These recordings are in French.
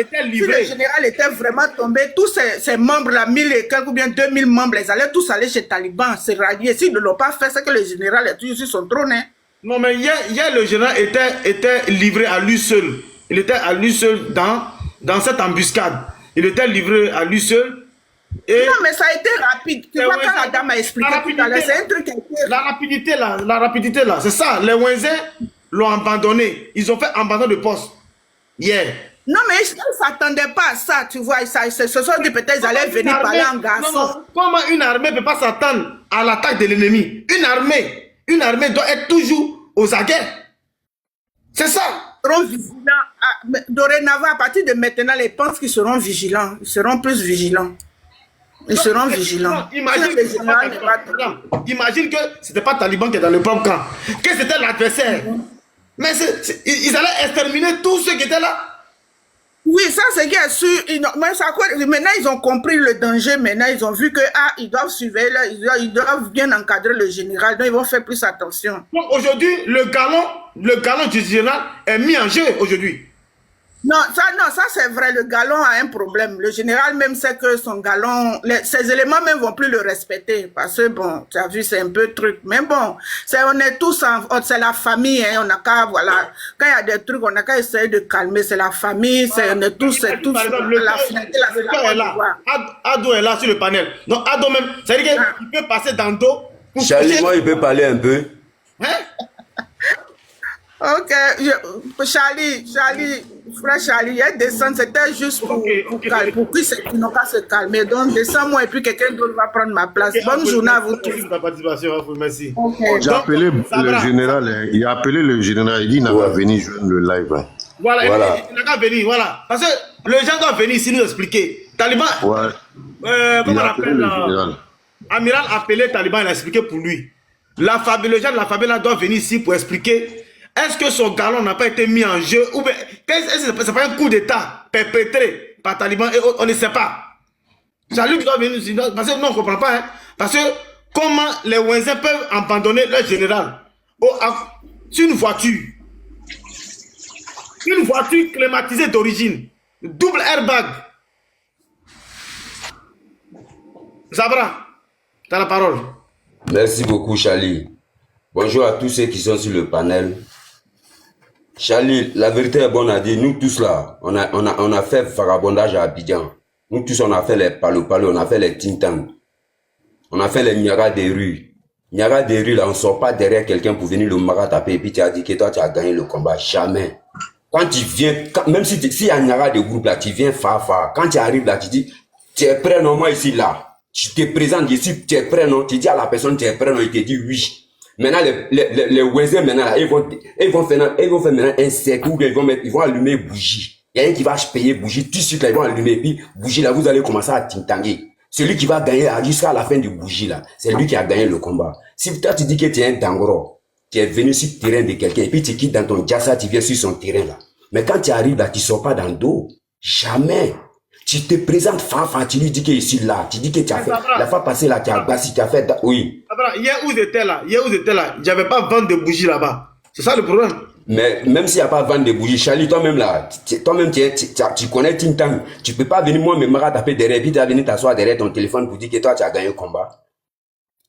était Si le livré. général était vraiment tombé, tous ses membres, là, 1000 et quelques ou bien 2000 membres, ils allaient tous aller chez Taliban, se rallier. S'ils ne l'ont pas fait, c'est que le général est toujours sur son trône. Hein. Non, mais hier, le général était livré à lui seul. Il était à lui seul dans cette embuscade. Il était livré à lui seul. Et Non, mais ça a été rapide. Tu vois, quand la dame a expliqué tout à l'heure, c'est un truc qui a été... La rapidité là, c'est ça. Les Wenzins l'ont abandonné. Ils ont fait abandon de poste hier. Non, mais ils ne s'attendaient pas à ça, tu vois. Ce sont dit peut-être qu'ils allaient venir parler en garçon. Non. Comment une armée ne peut pas s'attendre à l'attaque de l'ennemi? Une armée doit être toujours aux aguets. C'est ça. Ils seront vigilants. Dorénavant, à partir de maintenant, ils pensent qu'ils seront vigilants. Ils seront plus vigilants. Ils seront vigilants. Imagine que ce n'était pas Taliban qui est dans le propre camp. Que c'était l'adversaire. Mais ils allaient exterminer tous ceux qui étaient là. Oui, ça c'est bien sûr. Maintenant, ils ont compris le danger. Maintenant, ils ont vu que ils doivent surveiller, ils doivent bien encadrer le général. Donc, ils vont faire plus attention. Donc, aujourd'hui, le galon du général est mis en jeu aujourd'hui. Non, ça c'est vrai. Le galon a un problème. Le général même sait que son galon, ces éléments même vont plus le respecter. Parce que bon, tu as vu, c'est un peu truc. Mais bon, on est tous, c'est la famille. Hein, on a qu'à, voilà. Quand il y a des trucs, on a qu'à essayer de calmer. C'est la famille, on est tous, c'est tous. La finalité, est là. Ado est là sur le panel. Donc, Ado même, c'est-à-dire qu'il peut passer dans le dos. Charlie, moi, il peut parler un peu. Hein? Ok, Charlie, frère Charlie, il descend, c'était juste pour qu'ils n'ont qu'à se calmer. Donc, descends-moi et puis quelqu'un d'autre va prendre ma place. Bonne journée à vous tous. Merci. Okay. J'ai appelé le général, il a appelé le général, il dit qu'il n'a pas venu joindre le live. Voilà, il n'a qu'à venir, voilà. Parce que les gens doivent venir ici nous expliquer. Taliban, comment on appelle Amiral a appelé Taliban, il a expliqué pour lui. Les gens de la famille là doivent venir ici pour expliquer. Est-ce que son galon n'a pas été mis en jeu ou bien est-ce que c'est pas un coup d'État perpétré par Taliban et autres, on ne sait pas. C'est à lui qui doit venir ici. Parce que nous on ne comprend pas. Hein. Parce que comment les Wenzins peuvent abandonner leur général sur une voiture climatisée d'origine, double airbag. Zabra, tu as la parole. Merci beaucoup, Charlie. Bonjour à tous ceux qui sont sur le panel. Charlie, la vérité est bonne à dire. Nous tous là, on a fait vagabondage à Abidjan. Nous tous, on a fait les palo-palo, on a fait les tintang. On a fait les niaga des rues. Niaga des rues là, on ne sort pas derrière quelqu'un pour venir le maga taper et puis tu as dit que toi tu as gagné le combat. Jamais. Quand tu viens, même si il y a un niaga de groupe là, tu viens far. Quand tu arrives là, tu dis, tu es prêt non, moi ici là. Tu te présentes ici, tu es prêt non. Tu dis à la personne, tu es prêt non, il te dit oui. Maintenant, les Wenzins, maintenant, ils vont faire maintenant un cercle où ils vont allumer bougie. Il y a un qui va payer bougie, tout de suite, là, ils vont allumer, puis bougie, là, vous allez commencer à tintanger. Celui qui va gagner jusqu'à la fin du bougie, là, c'est lui qui a gagné le combat. Si toi, tu dis que tu es un dangoro, tu es venu sur le terrain de quelqu'un, et puis tu quittes dans ton jassa, tu viens sur son terrain, là. Mais quand tu arrives là, tu sors pas dans le dos. Jamais. Tu te présentes Fafa, tu lui dis que je suis là, tu dis que tu as fait, la fois passée là, tu as bassi, tu as fait, oui. Hier où j'étais là, j'avais pas vente de bougies là-bas. C'est ça le problème. Mais même s'il n'y a pas vente de bougies, Charlie, toi-même là, toi-même tu connais Tintang, tu peux pas venir moi me marrer taper derrière, puis tu vas venir t'asseoir derrière ton téléphone pour dire que toi tu as gagné le combat.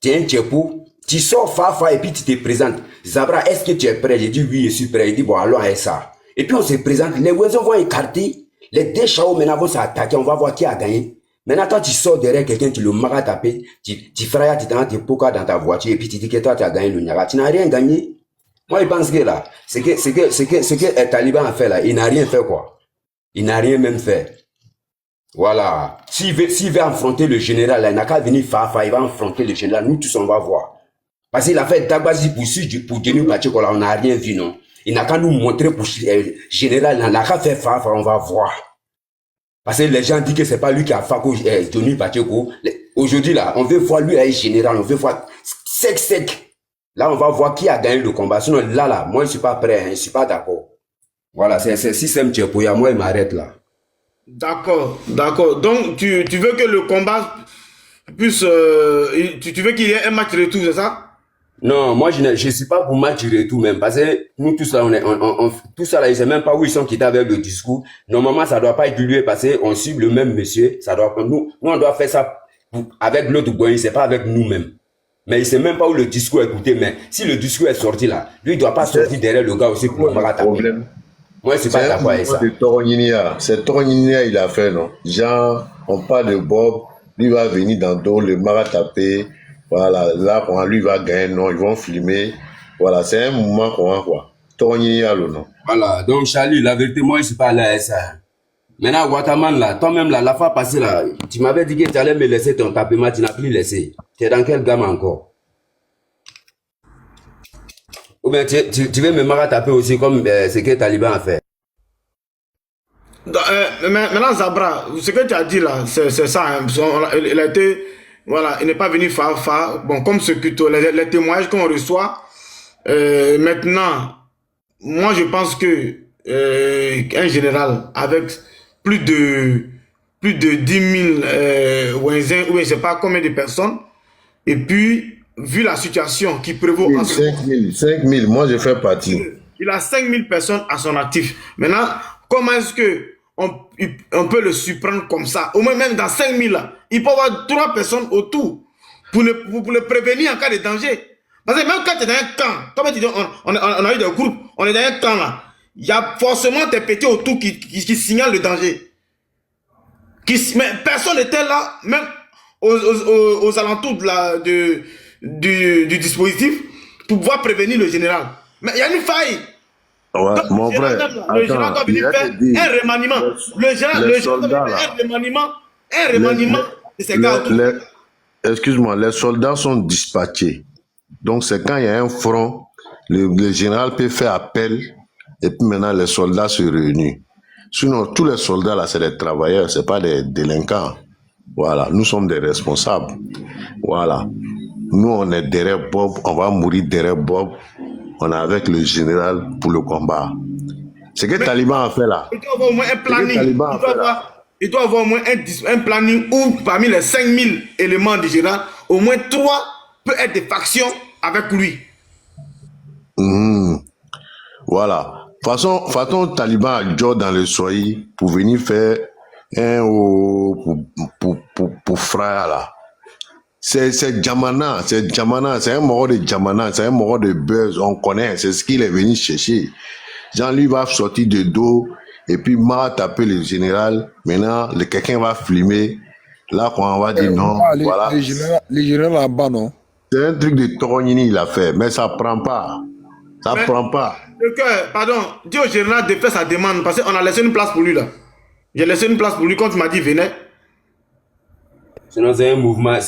Tu es un tchepo, tu sors Fafa et puis tu te présentes. Zabra, est-ce que tu es prêt? J'ai dit oui, je suis prêt. Il dit bon, allons à ça. Et puis on se présente, les voisins vont écarter. Les deux chaos maintenant vont s'attaquer, on va voir qui a gagné. Maintenant, toi, tu sors derrière quelqu'un, tu le maras taper, tu frayas, tu t'en pokas dans ta voiture, et puis tu dis que toi, tu as gagné le Niaga. Tu n'as rien gagné. Moi, je pense que là, ce que Taliban a fait là, il n'a rien fait quoi. Il n'a rien même fait. Voilà. S'il veut affronter le général, là, il n'a qu'à venir Fafa, il va affronter le général. Nous tous, on va voir. Parce qu'il a fait Dagbazi pour Denis Pacheko, là, on n'a rien vu, non. Il n'a qu'à nous montrer pour général, il n'a qu'à faire Fafa, on va voir. Parce que les gens disent que c'est pas lui qui a fait Denis Pacheko. Aujourd'hui, là, on veut voir lui être général, on veut voir sec. Là, on va voir qui a gagné le combat. Sinon, là, moi, je suis pas prêt, hein, je suis pas d'accord. Voilà, c'est système Tchepoya, moi, il m'arrête là. D'accord. Donc, tu veux que le combat puisse, tu veux qu'il y ait un match retour, c'est ça? Non, moi, je ne suis pas pour match retour même. Parce que nous, tous là, tout ça là, ils ne savent même pas où ils sont quittés avec le discours. Normalement, ça ne doit pas évoluer parce qu'on suit le même monsieur. Nous, on doit faire ça avec l'autre Boeing, c'est pas avec nous-mêmes. Mais il ne sait même pas où le discours est écouté. Mais si le discours est sorti là, lui, il ne doit pas sortir derrière le gars aussi pour le problème. Moi, je ne suis pas d'accord avec ça. C'est Toroninia, il a fait, non? Genre, on parle de Bob, lui va venir dans d'autres, le Maratapé. Voilà, là, lui va gagner, non, ils vont filmer. Voilà, c'est un mouvement qu'on a, quoi. Toroninia, le nom. Voilà, donc Charlie, la vérité, moi, je ne suis pas là avec ça. Maintenant, Guataman, là, toi-même, là, la fois passée, là, tu m'avais dit que tu allais me laisser ton tapement, tu n'as plus laissé. Tu es dans quelle gamme encore? Ou bien tu veux me marataper aussi comme ce que Taliban a fait? Maintenant, Zabra, ce que tu as dit là, c'est ça. Hein, il a été, voilà, il n'est pas venu far. Bon, comme ce que les témoignages qu'on reçoit, maintenant, moi je pense que un général avec plus de 10 000 Wenzin, ou je ne sais pas combien de personnes, et puis, vu la situation qui prévaut en ce moment, 5 000, moi je fais partie. Il a 5 000 personnes à son actif. Maintenant, comment est-ce qu'on peut le surprendre comme ça? Au moins, même dans 5 000, là, il peut y avoir 3 personnes autour pour le prévenir en cas de danger. Parce que même quand tu es dans un camp, comme tu dis, on a eu des groupes, on est dans un camp là, il y a forcément des petits autour qui signalent le danger. Mais personne n'était là, même aux alentours du dispositif, pour pouvoir prévenir le général. Mais il y a une faille. Ouais, donc, mon frère, le général doit venir faire un remaniement. Le général doit faire un remaniement de ces gars autour. Excuse-moi, les soldats sont dispatchés. Donc c'est quand il y a un front, le général peut faire appel et puis maintenant les soldats se réunissent. Sinon, tous les soldats là, c'est des travailleurs, c'est pas des délinquants. Voilà, nous sommes des responsables. Voilà. Nous, on est derrière Bob, on va mourir derrière Bob. On est avec le général pour le combat. C'est que Taliban a fait là. Il doit avoir au moins un planning. Il doit avoir au moins un planning où parmi les 5 000 éléments du général, au moins 3 peuvent être des factions avec lui. Voilà. Façon Taliban a Joe dans le soleil pour venir faire pour frère là. C'est Djamana, c'est un mort de Djamana, c'est un mort de buzz, on connaît, c'est ce qu'il est venu chercher. Jean-Louis va sortir de dos, et puis m'a tapé le général, maintenant, quelqu'un va filmer, là, quand on va dire non, voilà. Les généraux là-bas, non? C'est un truc de Toronini, il a fait, mais ça prend pas. Ça prend pas. Pardon, dis au général de faire sa demande, parce qu'on a laissé une place pour lui là. J'ai laissé une place pour lui quand tu m'as dit venez. Sinon, c'est un mouvement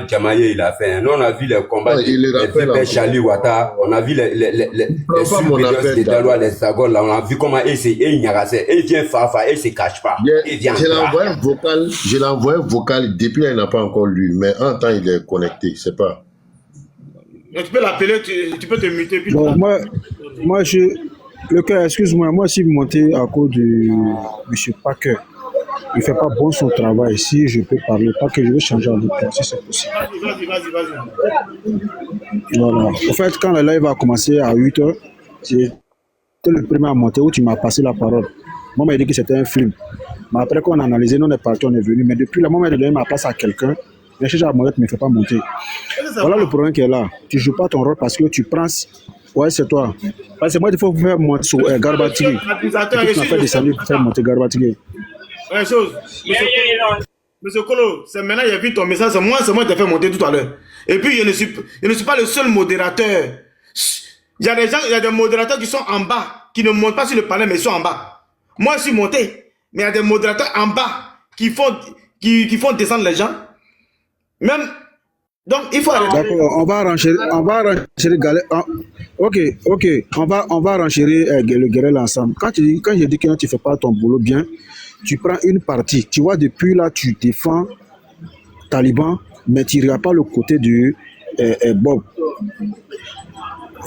Jamaïe, il a fait. Nous, on a vu les combats de Charlie Wata, on a vu les supérieurs de Dalois, les Zagor, là, on a vu comment il vient Fafa, il se cache pas. Je l'ai envoyé vocal, depuis là, il n'a pas encore lu, mais en temps, il est connecté, c'est pas. Tu peux l'appeler, tu peux te muter. Puis bon, moi, le cas, excuse-moi, moi, si vous montez à cause de M. Packer, il ne fait pas bon son travail. Si je peux parler, pas que je vais changer en temps, si c'est possible. Vas-y. Voilà. En fait, quand le live a commencé à 8h, c'était le premier à monter où tu m'as passé la parole. Moi, on m'a dit que c'était un film. Mais après qu'on a analysé, nous on est parti, on est venu. Mais depuis le moment où il a donné ma place à quelqu'un, le cherche à monter, ne me fait pas monter. Voilà le problème qui est là. Tu ne joues pas ton rôle parce que tu prends. Ouais, c'est toi. Parce que moi, il faut faire monter sur Garbatigé. Tu m'as fait descendre pour faire monter Garbatigé. Une chose, Monsieur Kolo, c'est maintenant il a vu ton message, c'est moi qui t'ai fait monter tout à l'heure. Et puis je ne suis pas le seul modérateur. Il y a des gens, il y a des modérateurs qui sont en bas, qui ne montent pas sur le panel, mais ils sont en bas. Moi je suis monté, mais il y a des modérateurs en bas qui font descendre les gens. Même, donc il faut arrêter. D'accord, on va renchérir Ok, on va renchérir le guerrier ensemble. Quand je dis que tu ne fais pas ton boulot bien, tu prends une partie. Tu vois, depuis là, tu défends Taliban, mais tu ne regardes pas le côté de Bob. Il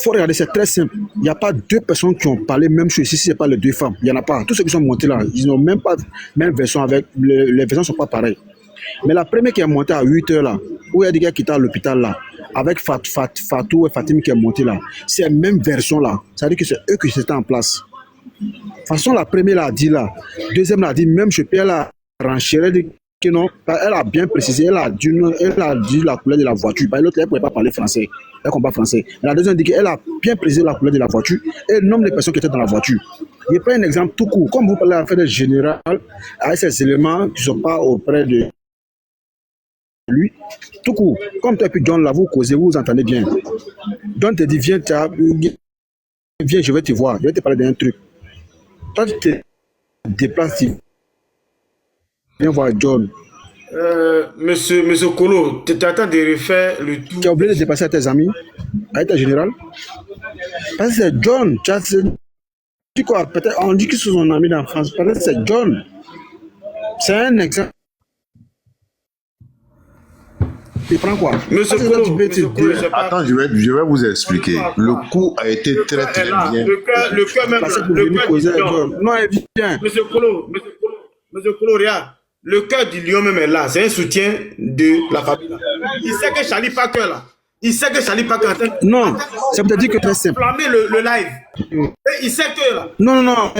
faut regarder, c'est très simple. Il n'y a pas 2 personnes qui ont parlé même chose ici, si ce n'est pas les 2 femmes. Il n'y en a pas. Tous ceux qui sont montés là, ils n'ont même pas même version avec. Les versions ne sont pas pareilles. Mais la première qui est montée à 8 heures là, où il y a des gars qui étaient à l'hôpital là, avec Fatou et Fatim qui est monté là, c'est la même version là. Ça veut dire que c'est eux qui étaient en place. De toute façon, la première l'a dit là, deuxième l'a dit, même je peux la renchérir que non, elle a bien précisé, elle a dit la couleur de la voiture. L'autre, elle ne pouvait pas parler français, elle ne comprend pas français. Mais la deuxième dit qu'elle a bien précisé la couleur de la voiture et le nombre de personnes qui étaient dans la voiture. Je prends un exemple tout court. Comme vous parlez à l'affaire générale, avec ces éléments qui ne sont pas auprès de lui, tout court. Comme tu as pu John là, vous causez, vous entendez bien. John te dit, viens, je vais te voir, je vais te parler d'un truc. Toi, tu te déplaces, tu viens voir John. Monsieur Kolo, tu attends de refaire le tout. Tu as oublié de dépasser à tes amis, à ta générale. Parce que c'est John. Tu quoi, peut-être, on dit que c'est son ami d'enfance. Peut-être que c'est John. C'est un exemple. Tu prends quoi? Monsieur Kolo, attends, je vais vous expliquer. Le coup a été très bien. Le cœur même. Non, il vient. Monsieur Kolo, regarde. Le cœur du lion même est là. C'est un soutien de la famille. Il sait que Charlie Parker là. Il sait que Charlie Parker. Non, ça peut dire que très simple. Flammer le live. Et il sait que là. Non. Moi,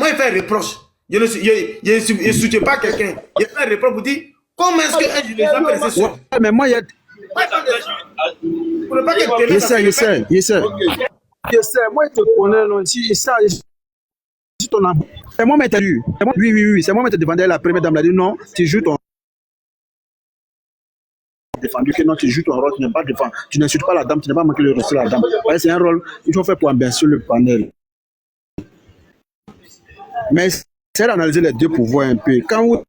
il fait un reproche. Je ne soutiens pas quelqu'un. Il fait un reproche pour dire comment est-ce qu'un journaliste peut rester seul. Mais moi, il y a. Je sais. Moi, je te connais. Non, si ça. C'est moi qui t'ai lu. Oui. C'est moi qui t'ai demandé la première dame. Elle a dit non, tu joues ton. Défendu que non, tu joues ton rôle, tu n'es pas défendu. Tu n'insultes pas la dame, tu n'as pas manqué le respect à la dame. C'est un rôle qu'il faut faire pour ambiancer le panel. Mais c'est d'analyser les deux pour voir un peu. Quand vous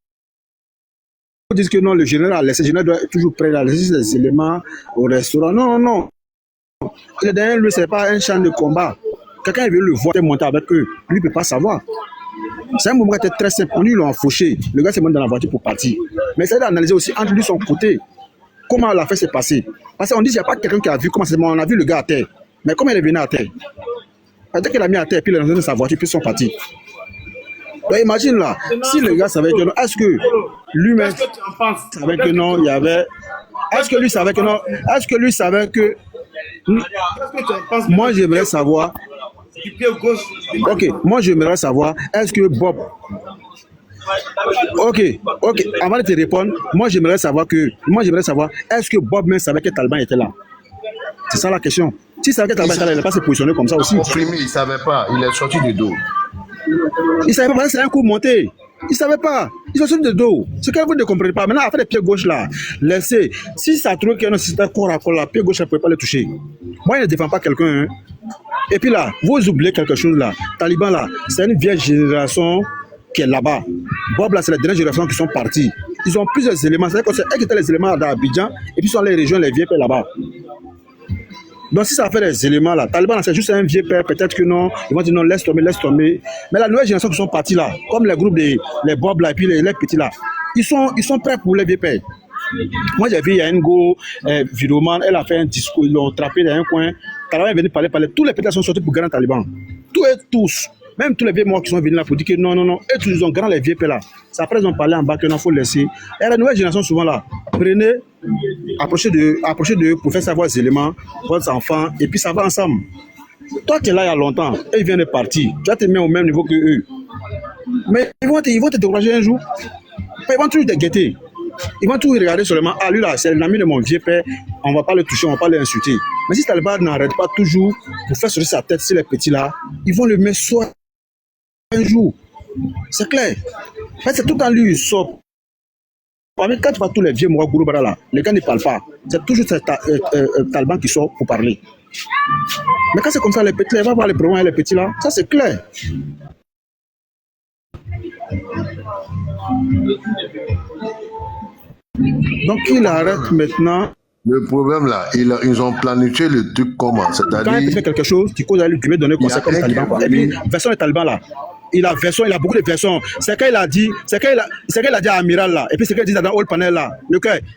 dites que non, le général doit être toujours prêt à laisser des éléments au restaurant. Non. Le dernier lieu, ce n'est pas un champ de combat. Quelqu'un veut le voir monter avec eux, lui ne peut pas savoir. C'est un moment qui était très simple. On lui l'a fauché. Le gars s'est monté dans la voiture pour partir. Mais c'est d'analyser aussi entre lui son côté. Comment l'affaire s'est passée. Parce qu'on dit qu'il n'y a pas quelqu'un qui a vu comment c'est. On a vu le gars à terre. Mais comment il est venu à terre? Dès qu'il a mis à terre, puis il est rentré dans sa voiture, puis ils sont partis. Donc imagine là, si le gars savait que non, est-ce que lui-même savait que non, il y avait. Est-ce que lui savait que non? Est-ce que lui savait que. Moi, j'aimerais savoir. Ok, moi, j'aimerais savoir, est-ce que Bob. Ok, avant de te répondre, moi, j'aimerais savoir, est-ce que Bob même savait que Taliban était là? C'est ça la question. S'il savait que Taliban était là, il n'a pas se positionner comme ça aussi. Il ne savait pas, il est sorti du dos. Il ne savait pas, c'est un coup monté. Il ne savait pas. Ils sont sortis de dos. Ce que vous ne comprenez pas. Maintenant, après les pieds gauche là, laissez. Si ça trouve qu'il y a un système corps à corps là, pied gauche, ne peut pas le toucher. Moi, il ne défend pas quelqu'un. Hein. Et puis là, vous oubliez quelque chose là. Taliban là, c'est une vieille génération qui est là-bas. Bob là, c'est la dernière génération qui sont partis. Ils ont plusieurs éléments. C'est-à-dire que c'est eux qui étaient les éléments d'Abidjan et puis sont les régions, les vieux pères là-bas. Donc si ça fait des éléments là, Taliban c'est juste un vieux père, peut-être que non, ils vont dire non, laisse tomber. Mais la nouvelle génération qui sont partis là, comme les groupes les Bob là et puis les petits là, ils sont prêts pour les vieux pères. Moi j'ai vu, il y a une go vidéoman, elle a fait un discours, ils l'ont attrapé dans un coin, Taliban est venu parler, tous les petits sont sortis pour grand Taliban. Tous. Même tous les vieux morts qui sont venus là pour dire que non, et tous ils ont grand les vieux pères là. C'est après ils ont parlé en bas que non, faut laisser. Et la nouvelle génération souvent là, prenez, approchez de pour faire savoir les éléments, votre enfant, et puis ça va ensemble. Toi qui es là il y a longtemps, et ils viennent de partir, tu vas te mettre au même niveau que eux. Mais ils vont te décourager un jour. Ils vont toujours te guetter. Ils vont toujours regarder seulement, ah lui là, c'est l'ami de mon vieux père, on ne va pas le toucher, on ne va pas l'insulter. Mais si Taliban n'arrête pas toujours pour faire sortir sa tête sur les petits là, ils vont le mettre soit un jour. C'est clair. En fait, c'est tout en lui, il sort. Quand tu vois tous les vieux Moura Gouroubara là, les gars ne parlent pas. C'est toujours Taliban qui sort pour parler. Mais quand c'est comme ça, les petits, ils vont voir les problèmes et les petits là, ça c'est clair. Donc il arrête maintenant. Le problème là, ils ont planifié le truc comment? C'est-à-dire. Quand il fait quelque chose, tu causes à lui, tu veux donner conseil comme Taliban. Et puis, version des Talibans là, il a beaucoup de versions. C'est qu'il a dit à Amiral là, et puis c'est qu'il dit dans le panel là.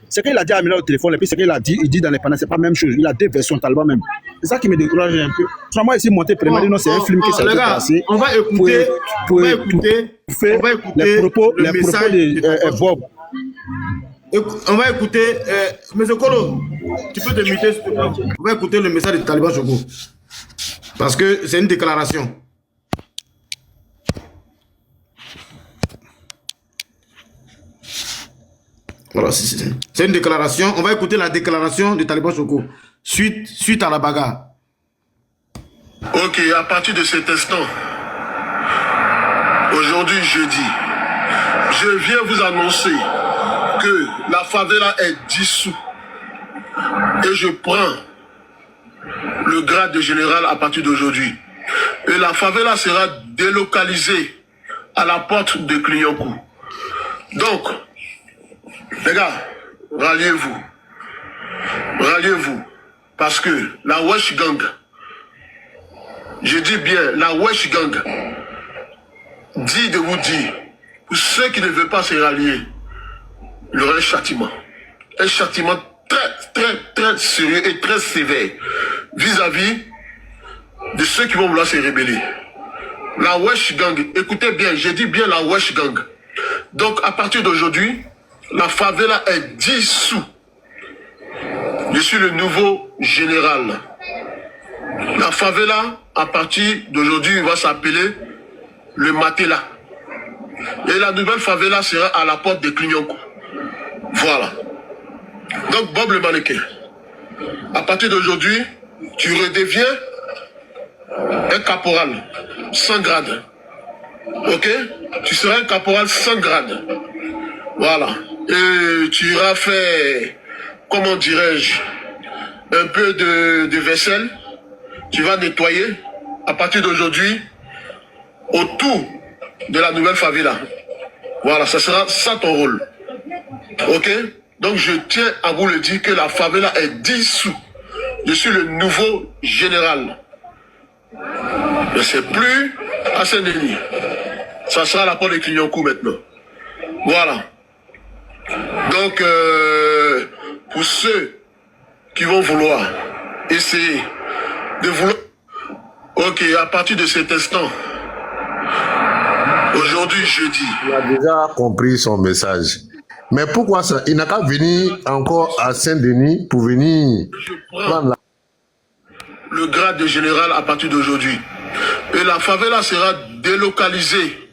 C'est qu'il a dit à Amiral au téléphone, et puis c'est qu'il a dit, il dit dans les panels, c'est pas la même chose. Il a deux versions Taliban même. C'est ça qui me décourage un peu. Moi ici monté premier, non, c'est un film qui s'est passé. On va écouter les propos de Bob. On va écouter, M. Kolo, tu peux te muter s'il te plaît. On va écouter le message de Taliban Choco. Parce que c'est une déclaration. Voilà, c'est une déclaration. On va écouter la déclaration du Taliban Choco suite à la bagarre. Ok, à partir de cet instant, aujourd'hui jeudi, je viens vous annoncer que la favela est dissoute et je prends le grade de général à partir d'aujourd'hui. Et la favela sera délocalisée à la porte de Clignancourt. Donc, les gars, ralliez-vous. Ralliez-vous. Parce que la Wesh Gang, je dis bien, la Wesh Gang dit de vous dire, pour ceux qui ne veulent pas se rallier, il y aura un châtiment. Un châtiment très sérieux et très sévère vis-à-vis de ceux qui vont vouloir se rebeller. La Wesh Gang, écoutez bien, j'ai dit bien la Wesh Gang. Donc à partir d'aujourd'hui, la favela est dissoute. Je suis le nouveau général. La favela, à partir d'aujourd'hui, va s'appeler le Matela. Et la nouvelle favela sera à la porte de Clignancourt. Voilà. Donc Bob le mannequin, à partir d'aujourd'hui, tu redeviens un caporal sans grade. Ok? Tu seras un caporal sans grade. Voilà. Et tu iras faire, comment dirais-je, un peu de vaisselle. Tu vas nettoyer à partir d'aujourd'hui autour de la nouvelle favela. Voilà, ça sera ça ton rôle. Ok? Donc je tiens à vous le dire que la favela est dissoute. Je suis le nouveau général. Je ne sais plus à Saint-Denis. Ça sera à la porte de Clignancourt maintenant. Voilà. Donc, pour ceux qui vont vouloir essayer de vouloir... Ok, à partir de cet instant, aujourd'hui, jeudi... Il a déjà compris son message. Mais pourquoi ça? Il n'a qu'à venir encore à Saint-Denis pour venir prendre le grade de général à partir d'aujourd'hui. Et la favela sera délocalisée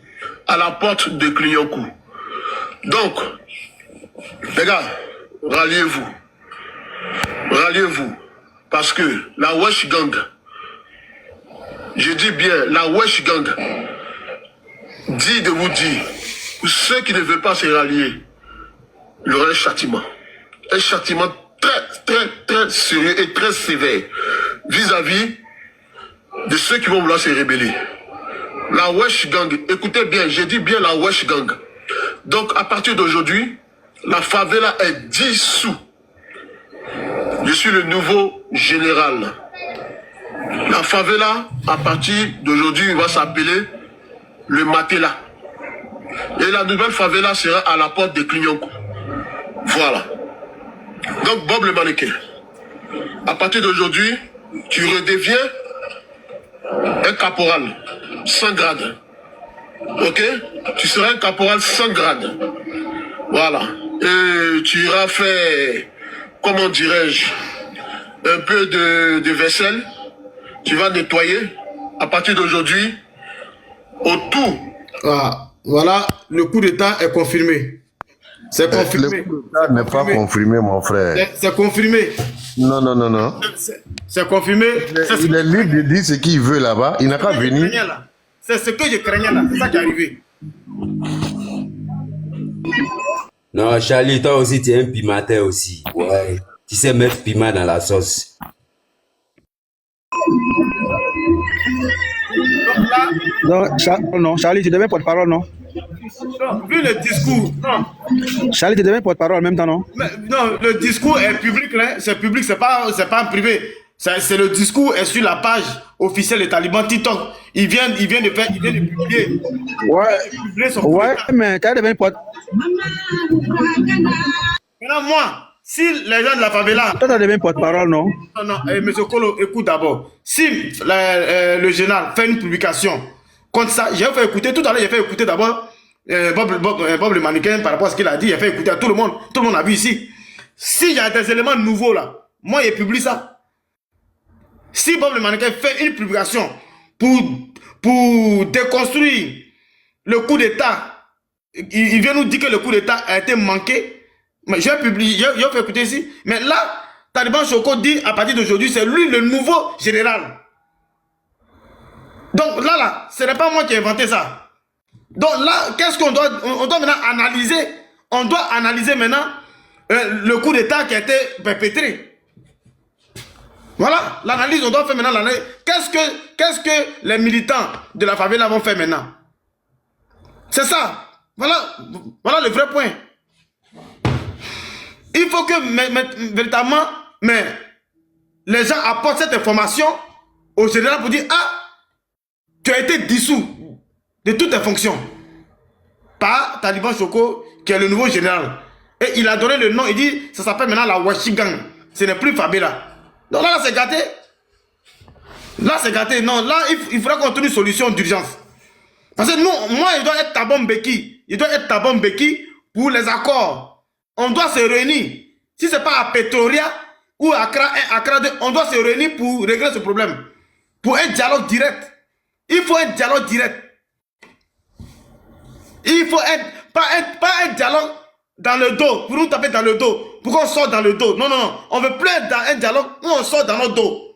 à la porte de Clignancourt. Donc, les gars, ralliez-vous. Ralliez-vous. Parce que la Wesh Gang, je dis bien, la Wesh Gang dit de vous dire, pour ceux qui ne veulent pas se rallier, il y aura un châtiment. Un châtiment très sérieux et très sévère vis-à-vis de ceux qui vont vouloir se rebeller. La Wesh Gang, écoutez bien, j'ai dit bien la Wesh Gang. Donc à partir d'aujourd'hui, la favela est dissoute. Je suis le nouveau général. La favela, à partir d'aujourd'hui, va s'appeler le Matela. Et la nouvelle favela sera à la porte de Clignancourt. Voilà. Donc Bob le mannequin, à partir d'aujourd'hui, tu redeviens un caporal sans grade. Ok? Tu seras un caporal sans grade. Voilà. Et tu iras faire, comment dirais-je, un peu de vaisselle. Tu vas nettoyer à partir d'aujourd'hui autour. Ah, voilà, le coup d'État est confirmé. C'est confirmé. Le coup d'État n'est pas confirmé, mon frère. C'est confirmé. Non. C'est confirmé. Il est libre de dire ce qu'il veut là-bas. Il n'a qu'à venir. C'est ce que je craignais là. C'est ça qui est arrivé. Non, Charlie, toi aussi, tu es un pimenteur aussi. Ouais. Tu sais mettre piment dans la sauce. Non, Charlie, tu deviens porte-parole, non? Non, vu le discours, non. Charlie, tu deviens porte-parole en même temps, non? Mais, non, le discours est public, là. C'est public, c'est pas en privé. C'est le discours est sur la page officielle des talibans TikTok. Il vient de publier. Ouais, mais tu as devenu porte. Maintenant, moi, si les gens de la favela. Toi, tu as devenu porte-parole, non? Non, monsieur Kolo, écoute d'abord. Si le général fait une publication contre ça, j'ai fait écouter, tout à l'heure, j'ai fait écouter d'abord Bob le mannequin par rapport à ce qu'il a dit, j'ai fait écouter à tout le monde a vu ici. S'il y a des éléments nouveaux là, moi, il publie ça. Si Bob le mannequin fait une publication pour déconstruire le coup d'État, il vient nous dire que le coup d'État a été manqué. Je vais publier, je vais faire écouter ici. Mais là, Taliban Choco dit à partir d'aujourd'hui, c'est lui le nouveau général. Donc là, ce n'est pas moi qui ai inventé ça. Donc là, qu'est-ce qu'on doit, on doit maintenant analyser? On doit analyser maintenant le coup d'État qui a été perpétré. Voilà, l'analyse, on doit faire maintenant l'analyse. Qu'est-ce que les militants de la favela vont faire maintenant? C'est ça. Voilà le vrai point. Il faut que véritablement, les gens apportent cette information au général pour dire, ah, tu as été dissous de toutes tes fonctions par Taliban Choco, qui est le nouveau général. Et il a donné le nom, il dit, ça s'appelle maintenant la Washigang. Ce n'est plus Fabela. Donc là, c'est gâté. Là, c'est gâté. Non, là, il faudra qu'on trouve une solution d'urgence. Parce que nous, moi, il doit être Thabo Mbeki. Il doit être Thabo Mbeki pour les accords. On doit se réunir. Si ce n'est pas à Pretoria ou à Accra 2, on doit se réunir pour régler ce problème. Pour un dialogue direct. Il faut un dialogue direct. Il faut pas un dialogue dans le dos, pour nous taper dans le dos, pour qu'on sorte dans le dos. Non, on ne veut plus être dans un dialogue où on sort dans notre dos.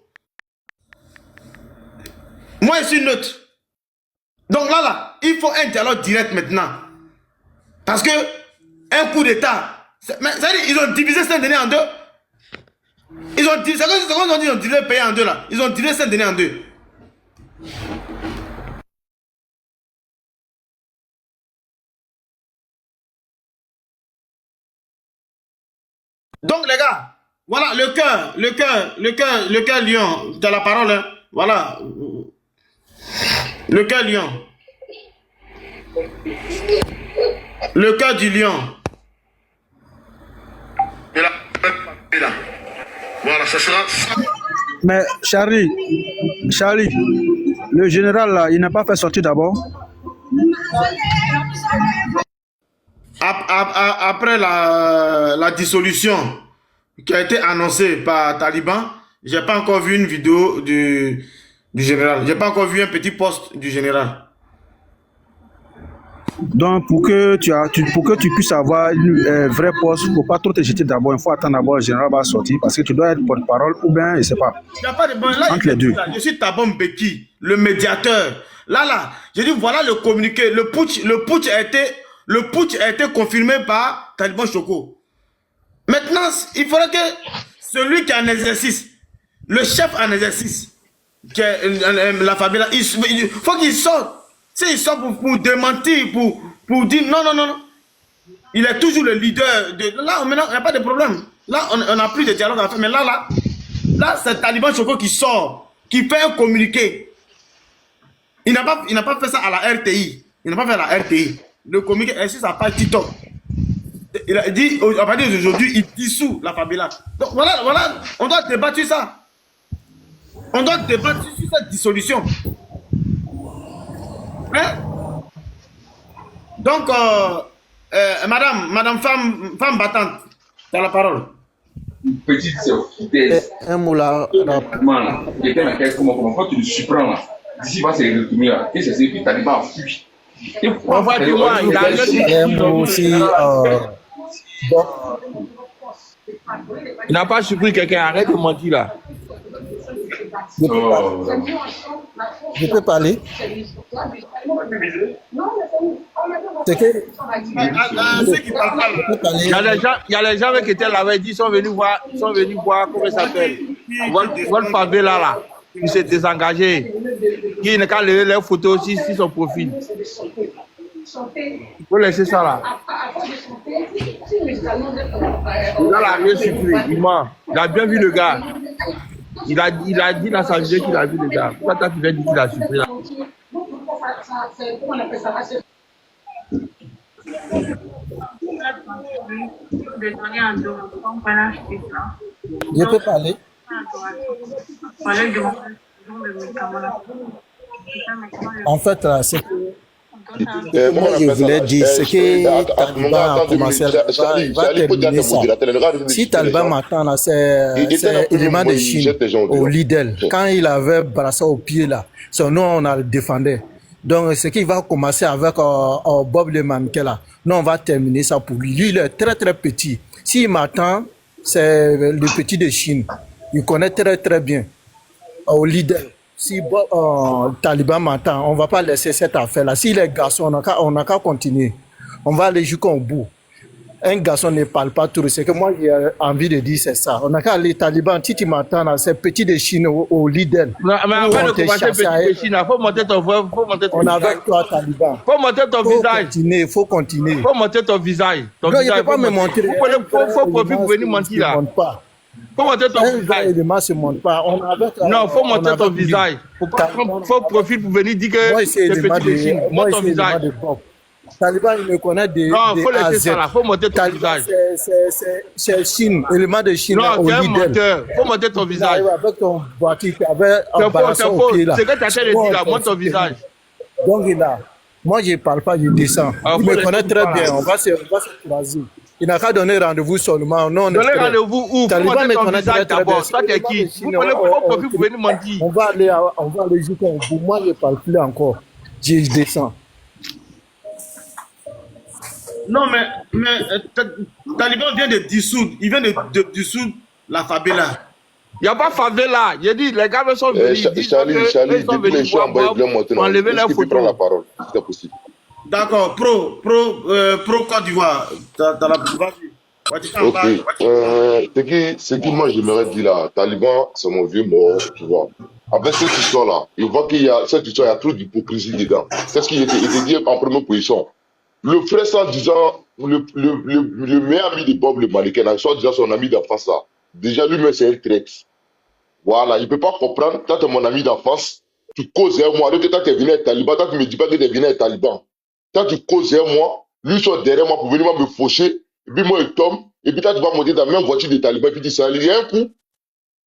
Moi, je suis neutre. Donc là, il faut un dialogue direct maintenant. Parce que un coup d'État, ils ont divisé Saint-Denis en deux. Ils ont divisé le pays en deux là. Ils ont divisé Saint-Denis en deux. Donc les gars, voilà le cœur lion, tu as la parole, hein? Voilà, le cœur lion, le cœur du lion. Voilà, ça sera... Mais Charlie, le général là, il n'a pas fait sortir d'abord. Après la dissolution qui a été annoncée par Taliban, j'ai pas encore vu une vidéo du général. J'ai pas encore vu un petit post du général. Donc pour que tu puisses avoir un vrai poste, il ne faut pas trop te jeter d'abord. Il faut attendre d'abord le général va sortir parce que tu dois être porte-parole ou bien je ne sais pas. Il n'y a pas de bon. Là, entre les deux. Là, je suis Thabo Mbeki, le médiateur. Là, j'ai dit voilà le communiqué. Le putsch a été confirmé par Taliban Choco. Maintenant, il faudrait que celui qui est en exercice, le chef en exercice, qui est la favela, il faut qu'il sorte. S'il sort pour démentir, pour dire non. Il est toujours le leader. Là, maintenant, il n'y a pas de problème. Là, on n'a plus de dialogue à faire. Mais là, c'est Taliban Choco qui sort, qui fait un communiqué. Il n'a pas fait ça à la RTI. Il n'a pas fait à la RTI. Le communiqué est sur sa page TikTok. Il a dit, à partir d'aujourd'hui, il dissout la favela. Donc voilà, on doit débattre sur ça. On doit débattre sur cette dissolution. Hein? Donc, madame femme battante, tu as la parole. Petite foutaise. Un mot là. Quand tu le surprends là, d'ici va se retourner là. Et c'est ce que Taliban a fui. On va dire, il a un mot aussi. Il n'a pas surpris quelqu'un, arrête de mentir là. Je peux parler. C'est que... Il y a les gens qui étaient là, ils sont venus voir comment il s'appelle. Votre favela là, qui s'est désengagé, qui n'a qu'à lever leurs photos aussi sur son profil. Il faut laisser ça là. Il a rien surpris, il a bien vu le gars. Il a dit dans sa vidéo qu'il a vu les gars. Pourquoi toi tu viens dire qu'il a surpris là? Je peux parler. En fait, c'est moi je voulais dire, c'est que Taliban a commencé il va terminer ça. Si Taliban m'attend là, c'est élément de Chine au Lidl. Quand il avait brassé au pied là, son nom on a le défendait. Donc ce qu'il va commencer avec Bob le mannequin là, nous on va terminer ça pour lui. Lui il est très très petit. S'il m'attend, c'est le petit de Chine. Il connaît très très bien au Lidl. Si Taliban m'entend, on ne va pas laisser cette affaire-là. Si les garçons, on n'a qu'à continuer. On va aller jusqu'au bout. Un garçon ne parle pas tout. C'est que moi, j'ai envie de dire, c'est ça. On n'a qu'à aller Taliban. Si tu m'entends, c'est petit de Chine au Lidl. Mais avant de commencer petit de Chine, il faut monter ton visage. On est avec toi, Taliban. Il faut monter ton visage. Il faut continuer. Il faut monter ton visage. Non, il ne peut pas me montrer. Il faut profiter pour venir mentir là. Faut monter ton visage. Se montre pas. Non, faut monter ton visage. Faut profiter pour venir dire que c'est petit de Chine. Monte ton visage. Taliban, il me connaît des. Non, faut laisser ça là. Faut monter ton visage. C'est Chine, élément de Chine. Non, tu es un menteur. Faut monter ton visage. Avec ton voiture, avec un balanceur au pied là. C'est que tu as fait de dire là, monte ton visage. Donc il a. Moi, je ne parle pas, je descends. Il me connaît très bien. On va se croiser. Il n'a qu'à donner rendez-vous seulement. Non, donner rendez-vous où? Taliban me connaît très bien. Toi, tu es qui? Vous prenez pour venir mentir. On va aller jusqu'au bout. Moi, je ne parle plus encore. Je descends. Non, mais Taliban vient de dissoudre. Il vient de dissoudre la favela. Il n'y a pas favela. J'ai dit, les gars sont venus. Charlie, depuis les gens enlever la photo. Prends la parole, si c'est possible. D'accord, pro Côte d'Ivoire. Ok. Ce qui moi j'aimerais dire là, Taliban, c'est mon vieux mort, tu vois. Avec cette histoire-là, il voit qu'il y a cette histoire, il y a trop d'hypocrisie dedans. C'est ce qu'il était dit en première position. Le frère, sans disant, le meilleur ami de Bob le mannequin, soit disant son ami d'enfance là. Déjà, lui-même, c'est un traître. Voilà, il ne peut pas comprendre. Toi, tu es mon ami d'enfance, tu causes avec moi. Donc, toi, tu es venu être taliban. Toi, tu ne me dis pas que tu es venu être taliban. Toi, tu causes avec moi. Lui, soit derrière moi pour venir me faucher. Et puis, moi, il tombe. Et puis, toi, tu vas monter dans la même voiture des talibans. Et puis, tu dis, il y a un coup.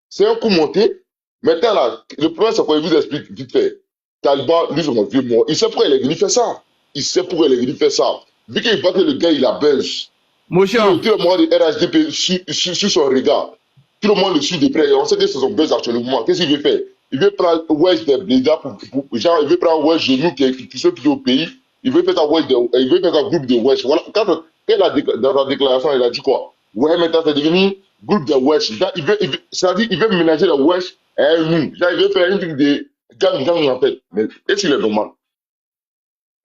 C'est un coup monté. Maintenant, là, le problème, c'est qu'on vous explique vite fait. Taliban, lui, c'est mon vieux mort. Il sait pourquoi il est venu faire ça. Il sait pourquoi il est venu faire ça. Vu qu'il voit que le gars, il a belge. Tout le monde de RHDP sur son regard. Tout le monde le suit de près. On sait que c'est son buzz actuellement. Qu'est-ce qu'il veut faire? Il veut prendre Wesh des blédards genre, il veut prendre Wesh de nous qui sont plus au pays. Il veut faire un groupe de Wesh. Voilà. Dans sa déclaration, il a dit quoi? Ouais, maintenant, c'est devenu groupe de Wesh. C'est-à-dire, il veut ménager le Wesh à nous. Genre, il veut faire un truc de gang en fait. Mais est-ce qu'il est normal?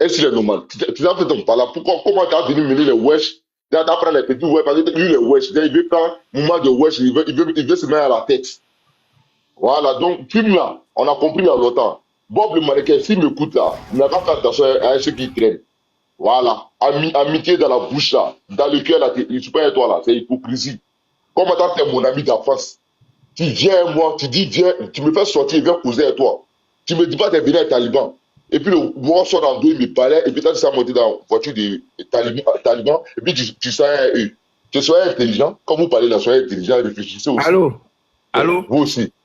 Est-ce qu'il est normal? Tu as fait ton pas là. Comment tu as venu mener le Wesh? Tu as pris les petits Wesh, parce que lui, le Wesh, il veut prendre un moment de Wesh, il veut se mettre à la tête. Voilà, donc, film là, on a compris il y a longtemps. Bob le mannequin, s'il m'écoute là, il n'a pas fait attention à ce qui traîne. Voilà, amitié dans la bouche là, dans le cœur là, je suis pas toi là, c'est hypocrisie. Comment tu es mon ami d'enfance? Tu viens à moi, tu dis viens, tu me fais sortir, viens causer avec toi. Tu me dis pas que tu es venu à Taliban. Et puis le moi sort dans deux, il me parlait, et puis tu as monté dans la voiture des talibans, et puis tu sois eux. Tu sois intelligent, quand vous parlez là, soyez intelligent, réfléchissez aussi. Allô? Vous aussi.